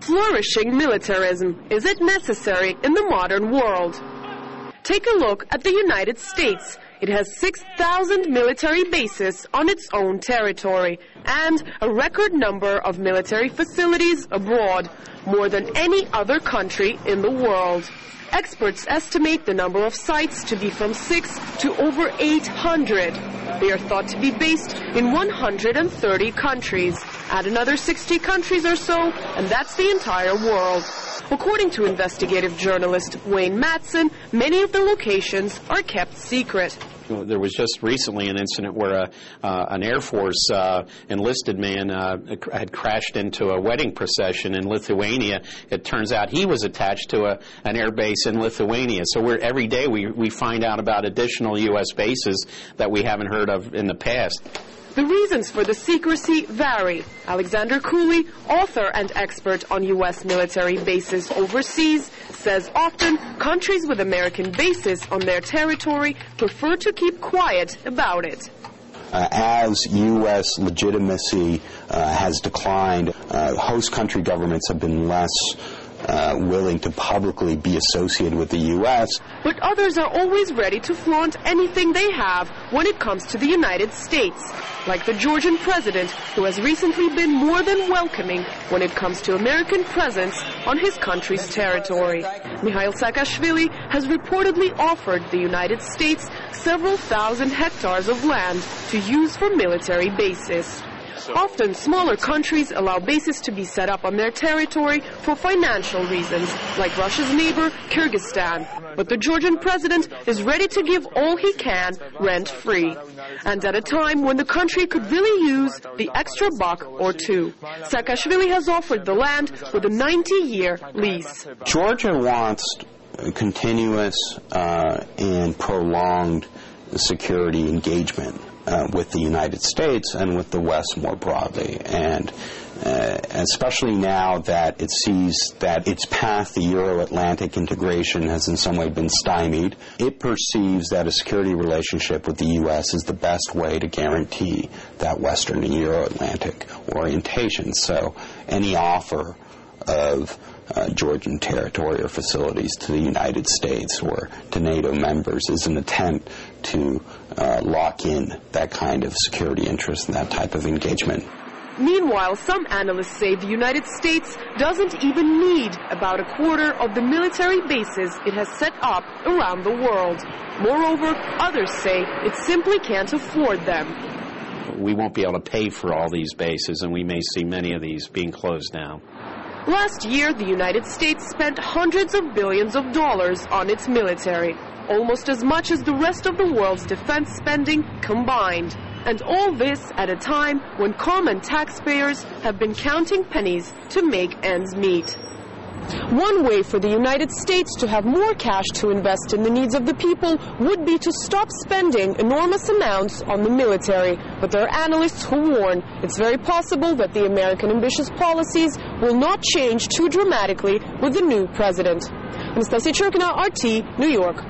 Flourishing militarism, is it necessary in the modern world? Take a look at the United States. It has 6,000 military bases on its own territory and a record number of military facilities abroad, more than any other country in the world. Experts estimate the number of sites to be from 6 to over 800. They are thought to be based in 130 countries. Add another 60 countries or so, and that's the entire world. According to investigative journalist Wayne Madsen, many of the locations are kept secret. There was just recently an incident where an Air Force enlisted man had crashed into a wedding procession in Lithuania. It turns out he was attached to an air base in Lithuania. So every day we find out about additional U.S. bases that we haven't heard of in the past. The reasons for the secrecy vary. Alexander Cooley, author and expert on U.S. military bases overseas, says often countries with American bases on their territory prefer to keep quiet about it. As U.S. legitimacy has declined, host country governments have been less willing to publicly be associated with the U.S. But others are always ready to flaunt anything they have when it comes to the United States, like the Georgian president, who has recently been more than welcoming when it comes to American presence on his country's territory. Mikhail Saakashvili has reportedly offered the United States several thousand hectares of land to use for military bases. Often, smaller countries allow bases to be set up on their territory for financial reasons, like Russia's neighbor, Kyrgyzstan. But the Georgian president is ready to give all he can rent-free, and at a time when the country could really use the extra buck or two. Saakashvili has offered the land with a 90-year lease. Georgia wants continuous and prolonged security engagement with the United States and with the West more broadly, and especially now that it sees that its path to Euro-Atlantic integration has in some way been stymied, it perceives that a security relationship with the U.S. is the best way to guarantee that Western and Euro-Atlantic orientation. So any offer of Georgian territory or facilities to the United States or to NATO members is an attempt to lock in that kind of security interest and that type of engagement. Meanwhile, some analysts say the United States doesn't even need about a quarter of the military bases it has set up around the world. Moreover, others say it simply can't afford them. We won't be able to pay for all these bases, and we may see many of these being closed down. Last year, the United States spent hundreds of billions of dollars on its military, almost as much as the rest of the world's defense spending combined. And all this at a time when common taxpayers have been counting pennies to make ends meet. One way for the United States to have more cash to invest in the needs of the people would be to stop spending enormous amounts on the military. But there are analysts who warn it's very possible that the American ambitious policies will not change too dramatically with the new president. Anastasia Churkina, RT, New York.